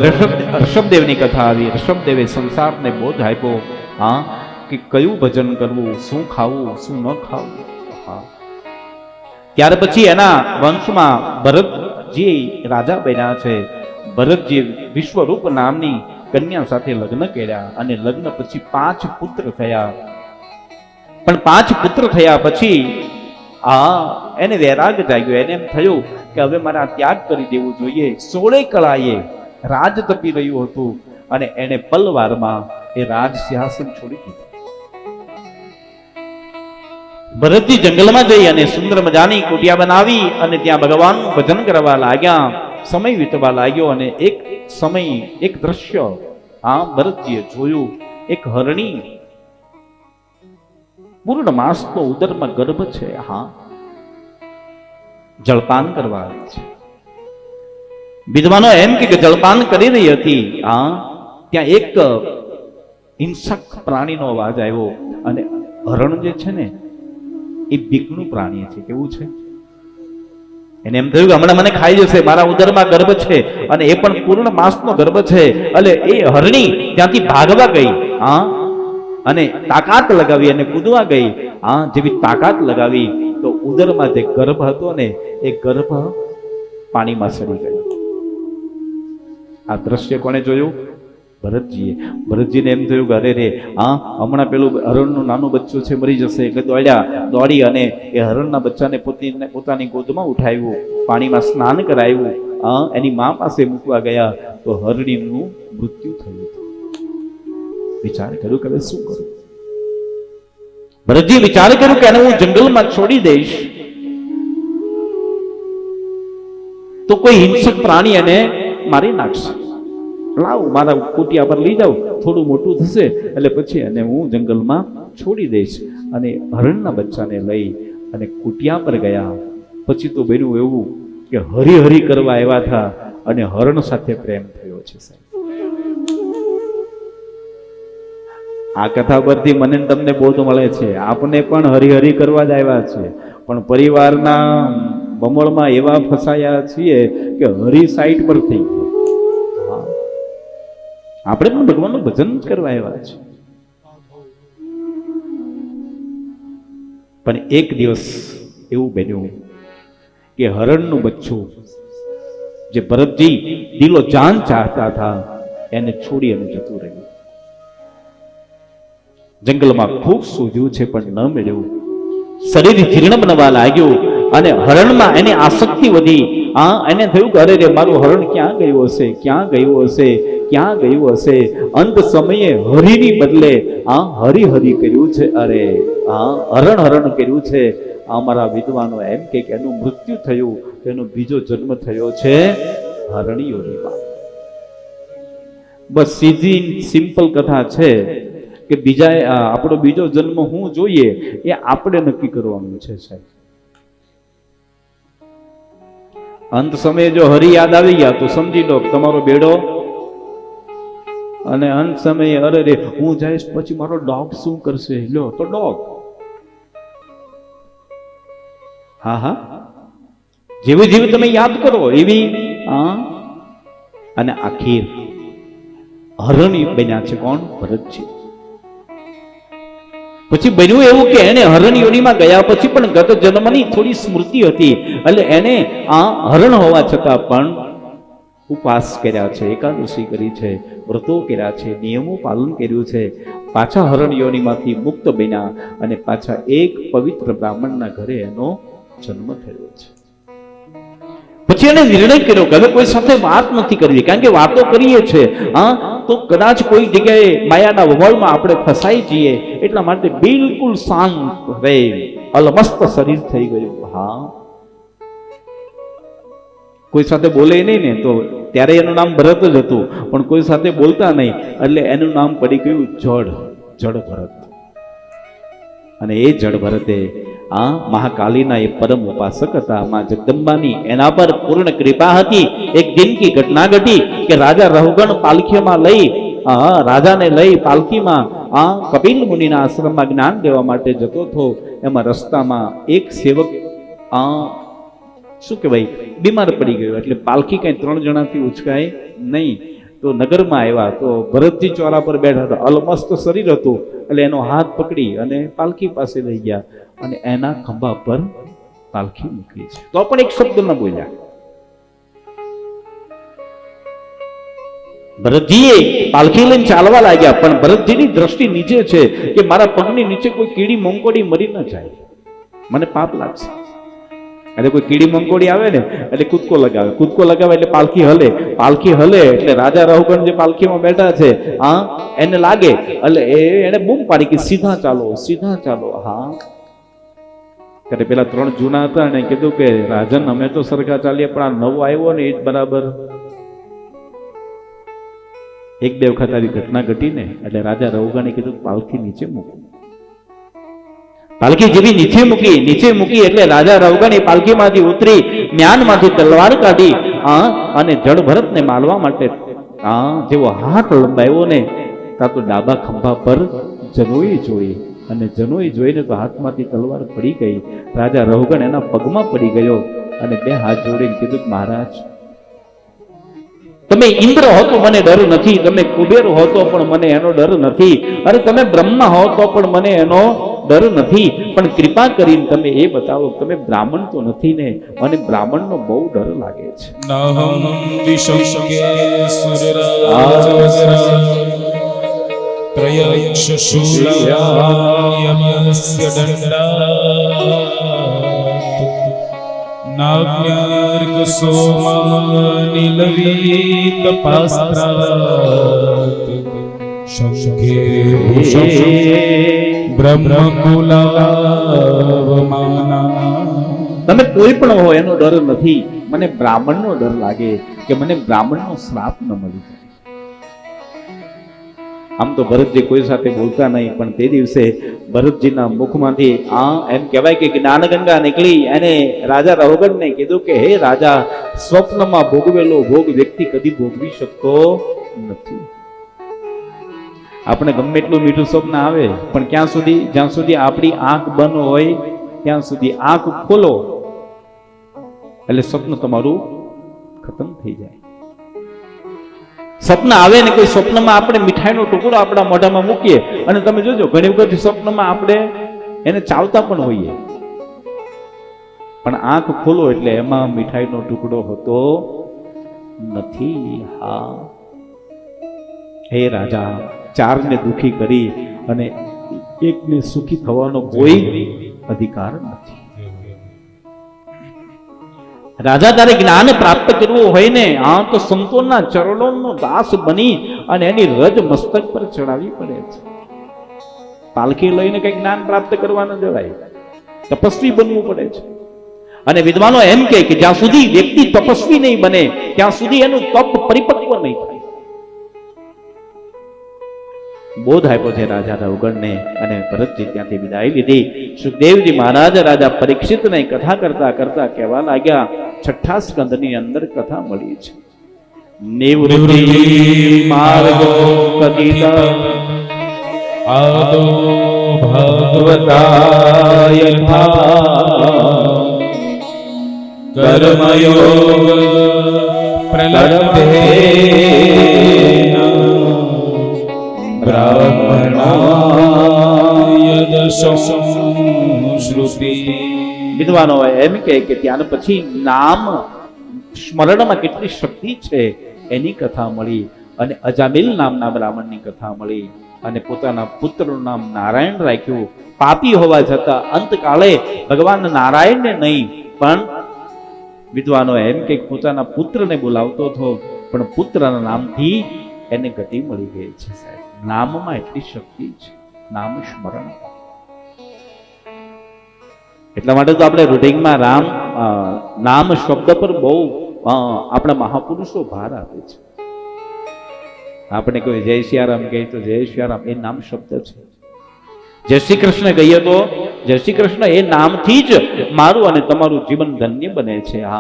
ઋષભદેવની કથા આવી. ઋષભદેવે સંસારને બોધ આપ્યો, હા, કે કયું ભજન કરવું, શું ખાવું, શું ન ખાવું. હા, ત્યાર પછી એના વંશમાં ભરતજી રાજા બન્યા છે. ભરતજી વિશ્વરૂપ નામની કન્યા સાથે લગ્ન કર્યા અને લગ્ન પછી 5 પુત્ર થયા. પણ 5 પુત્ર થયા પછી એને વૈરાગ જાગ્યો. એને એમ થયું કે હવે મારે આ ત્યાગ કરી દેવું જોઈએ. 16 કળાએ રાજ તપી રહ્યું હતું અને એને પલવારમાં એ રાજ સિંહાસન છોડી દીધું. ભરતજી જંગલમાં જઈ અને સુંદર મજાની કુટિયા બનાવી અને ત્યાં ભગવાનનું ભજન કરવા લાગ્યા. સમય વીતવા લાગ્યો અને એક સમય, એક દ્રશ્ય ભરતજીએ જોયું. એક હરણી પૂર્ણ માસનો ઉદરમાં ગર્ભ છે, જળપાન કરવા આવી છે. વિદ્વાનો એમ કે જળપાન કરી રહી હતી. ત્યાં એક હિંસક પ્રાણીનો અવાજ આવ્યો અને હરણ જે છે ને એ બીકનું પ્રાણી છે. કેવું છે? એને એમ થયું કે હમણાં મને ખાઈ જશે, મારા ઉદરમાં ગર્ભ છે અને એ પણ પૂર્ણ માસનો ગર્ભ છે. એટલે એ હરણી ત્યાંથી ભાગવા ગઈ અને તાકાત લગાવી અને કૂદવા ગઈ. જેવી તાકાત લગાવી તો ઉદરમાં જે ગર્ભ હતો ને એ ગર્ભ પાણીમાં સડી ગયો. આ દ્રશ્ય કોને જોયું? ભરતજીએ. ભરતજીને એમ થયું કે અરે રે, હમણાં પેલું હરણનું નાનું બચ્ચું છે, મરી જશે. એટલે દોડી અને એ હરણના બચ્ચાને પોતાની ગોદમાં ઉઠાવ્યું, પાણીમાં સ્નાન કરાવ્યું, એની મા પાસે મૂકવા ગયા તો હરણીનું મૃત્યુ થયું. વિચાર કર્યું કે હવે શું કરું? ભરતજી વિચાર કર્યું કે એને હું જંગલમાં છોડી દઈશ તો કોઈ હિંસક પ્રાણી એને મારી નાખશે. લાવ, મારા કુટિયા પર લઈ જાઉં, થોડું મોટું થશે એટલે પછી એને હું જંગલમાં છોડી દઈશ. અને હરણના બચ્ચાને લઈ અને કુટિયા પર ગયા. પછી તો બન્યું એવું કે હરિહરી કરવા આવ્યા હતા અને હરણ સાથે પ્રેમ થયો છે. સાહેબ, આ કથા પરથી મને તમને બોધ મળે છે. આપને પણ હરિહરી કરવા જ આવ્યા છે, પણ પરિવારના બમળમાં એવા ફસાયા છીએ કે હરી સાઈડ પર થઈ ગયો. આપણે પણ ભગવાનનું ભજન કરવા આવ્યા છે. પણ એક દિવસ એવું બન્યું કે હરણનું બચ્ચું જે ભરતજી દિલો જાન ચાહતા હતા એને છોડી અને જતું રહ્યું. જંગલમાં ખૂબ શોધ્યું છે પણ ન મળ્યું. શરીર જીર્ણ બનવા લાગ્યું અને હરણમાં એની આસક્તિ વધી. એને થયું કે અરે રે, મારું હરણ ક્યાં ગયું હશે, ક્યાં ગયું હશે, ક્યાં ગયું હશે. અંત સમયે હરિની બદલે હરિહરી કર્યું છે. અરે હરણ હરણ કર્યું છે. અમારા વિદ્વાનો એમ કે એનું મૃત્યુ થયું, એનો બીજો જન્મ થયો છે હરણીઓની. બસ સીધી સિમ્પલ કથા છે કે બીજા આપણો બીજો જન્મ હું જોઈએ એ આપણે નક્કી કરવાનું છે. સાહેબ, અંત સમયે જો હરિ યાદ આવી ગયા તો સમજી લો તમારો બેડો. અને અંત સમયે અરે રે, હું જઈશ પછી મારો ડોગ શું કરશે? લો તો ડોગ. જેવી જેવી તમે યાદ કરો એવી. અને આખીર હરણી બન્યા છે કોણ? ભરતજી. પછી બન્યું એવું કે એને હરણ યોનિમાં ગયા પછી પણ ગત જન્મની થોડી સ્મૃતિ હતી. એટલે એને હરણ હોવા છતાં પણ ઉપવાસ કર્યા છે, એકાદશી કરી છે, વ્રતો કર્યા છે, નિયમો પાલન કર્યું છે. પાછા હરણ યોનિમાંથી મુક્ત બન્યા અને પાછા એક પવિત્ર બ્રાહ્મણના ઘરે એનો જન્મ થયો છે. પછી એને નિર્ણય કર્યો કે હવે કોઈ સાથે વાત નથી કરવી, કારણ કે વાતો કરીએ છે તો કદાચ કોઈ જગ્યાએ માયાના વમળમાં આપણે ફસાઈ જઈએ. એટલા માટે બિલકુલ શાંત રહે, અલમસ્ત શરીર થઈ ગયું. કોઈ સાથે બોલે નહીં ને, તો ત્યારે એનું નામ ભરત જ હતું, પણ કોઈ સાથે બોલતા નહીં એટલે એનું નામ પડી ગયું જડ ભરત. અને એ જડ ભરતે મહાકાલીના એ પરમ ઉપાસક હતા. માં જગદંબાની એના પર પૂર્ણ કૃપા હતી. એક દિન કી ઘટના ઘટી કે રાજા રહુગણ પાલખીમાં લઈ રાજાને લઈ પાલખીમાં કપિલ મુનિના આશ્રમમાં જ્ઞાન દેવા માટે જતો હતો. એમાં રસ્તામાં એક સેવક શું કહેવાય બીમાર પડી ગયો. એટલે પાલખી કઈ 3 જણાથી ઉચકાય નહીં. તો નગરમાં આવ્યા તો ભરતજી ચોરા પર બેઠા હતા, અલમસ્ત શરીર હતું, એટલે એનો હાથ પકડી અને પાલખી પાસે લઈ ગયા અને એના ખંભા પર પાલખી મૂકી છે. તો પણ એક શબ્દ ન બોલ્યા. ભરતજીએ પાલખી લઈને ચાલવા લાગ્યા, પણ ભરતજીની દ્રષ્ટિ નીચે છે કે મારા પગની નીચે કોઈ કીડી મંકોડી મરી ન જાય, મને પાપ લાગશે. એટલે કોઈ કીડી મંકોડી આવે ને એટલે કૂદકો લગાવે એટલે પાલખી હલે એટલે રાજા રહુગણ જે પાલખીમાં બેઠા છે એને લાગે એટલે એને બૂમ પાડી કે સીધા ચાલો. હા, ત્યારે પેલા 3 જૂના હતા અને કીધું કે રાજન અમે તો સરખા ચાલીએ, પણ આ નવો આવ્યો ને એ જ બરાબર. 1-2 વખત આવી ઘટના ઘટી ને એટલે રાજા રહુગણે કીધું પાલખી નીચે મૂકો. પાલખી જેવી નીચે મૂકી એટલે રાજા રહુગણ એ પાલખીમાંથી ઉતરી મ્યાનમાંથી તલવાર કાઢી અને જડ ભરતને મારવા માટે જેવો હાથ લંબાવ્યો ને ત્યાં તો ડાબા ખંભા પર જનોઈ જોઈ અને જનોઈ જોઈને તો હાથમાંથી તલવાર પડી ગઈ. રાજા રહુગણ એના પગમાં પડી ગયો અને 2 હાથ જોડીને કીધું મહારાજ, તમે ઇન્દ્ર હો તો મને ડર નથી, તમે કુબેર હો તો પણ મને એનો ડર નથી, અરે તમે બ્રહ્મા હો તો પણ મને એનો ડર નથી, પણ કૃપા કરીને તમે એ બતાવો તમે બ્રાહ્મણ તો નથી ને, અને બ્રાહ્મણનો બહુ ડર લાગે છે. નાગ્યાર્ક સોમાનિલવીત પાસ્ત્રાત શંખે બ્રહ્મકુલાવમાના. તમે કોઈ પણ હો એનો ડર નથી, મને બ્રાહ્મણનો ડર લાગે કે મને બ્રાહ્મણનો શ્રાપ ન મળી જાય. આમ તો ભરતજી કોઈ સાથે બોલતા નહીં, પણ તે દિવસે ભરતજીના મુખમાંથી એમ કહેવાય કે જ્ઞાનગંગા નીકળી. એને રાજા રહુગણને કીધું કે હે રાજા, સ્વપ્નમાં ભોગવેલો ભોગ વ્યક્તિ કદી ભોગવી શકતો નથી. આપણે ગમે એટલું મીઠું સ્વપ્ન આવે, પણ જ્યાં સુધી આપણી આંખ બંધ હોય ત્યાં સુધી આંખ ખોલો એટલે સ્વપ્ન તમારું ખતમ થઈ જાય. સ્વપ્ન આવે ને કોઈ સ્વપ્નમાં આપણે મીઠાઈનો ટુકડો આપણા મોઢામાં મૂકીએ અને તમે જોજો ઘણી વખત સ્વપ્નમાં આપણે એને ચાવતા પણ હોઈએ, પણ આંખ ખોલો એટલે એમાં મીઠાઈનો ટુકડો હોતો નથી. હા, હે રાજા, 4 ને દુખી કરી અને 1 ને સુખી થવાનો કોઈ અધિકાર નથી. રાજા તારે જ્ઞાન પ્રાપ્ત કરવું હોય ને તો સંતોના ચરણોનો દાસ બની અને એની રજ મસ્તક પર ચડાવવી પડે છે. પાલખી લઈને કઈ જ્ઞાન પ્રાપ્ત કરવા ન જવાય, તપસ્વી બનવું પડે છે. અને વિદ્વાનો એમ કે જ્યાં સુધી વ્યક્તિ તપસ્વી નહીં બને ત્યાં સુધી એનું તપ પરિપક્વ નહીં થાય. બોધ આપ્યો છે રાજા રહુગણને અને ભરતજી ત્યાંથી વિદાય લીધી. સુખદેવજી મહારાજ રાજા પરીક્ષિતને કથા કરતા કરતા કહેવા લાગ્યા, 6થા સ્કંદની અંદર કથા મળી છે. નિવૃત્તિ માર્ગો કથિત આદો ભગવતા યથા કર્મયોગ પ્રલબ્ધે વિદ્વાનો એમ કે ત્યાર પછી નામ સ્મરણમાં કેટલી શક્તિ છે એની કથા મળી અને અજામિલ નામના બ્રાહ્મણની કથા મળી અને પોતાના પુત્રનું નામ નારાયણ રાખ્યું. પાપી હોવા છતાં અંતકાળે ભગવાન નારાયણને નહીં પણ વિદ્વાનો એમ કે પોતાના પુત્રને બોલાવતો હતો, પણ પુત્રના નામથી એને ગતિ મળી ગઈ છે. સાહેબ, નામમાં એટલી શક્તિ છે, નામ સ્મરણ. એટલા માટે તો આપણે રૂટિંગમાં નામ શબ્દ પર બહુ આપણા મહાપુરુષો ભાર આપે છે. આપણે કોઈ જય સિયારામ કહે તો જય સિયારામ એ નામ શબ્દ છે. જય શ્રી કૃષ્ણ કહીએ તો જય શ્રી કૃષ્ણ એ નામથી જ મારું અને તમારું જીવન ધન્ય બને છે. હા,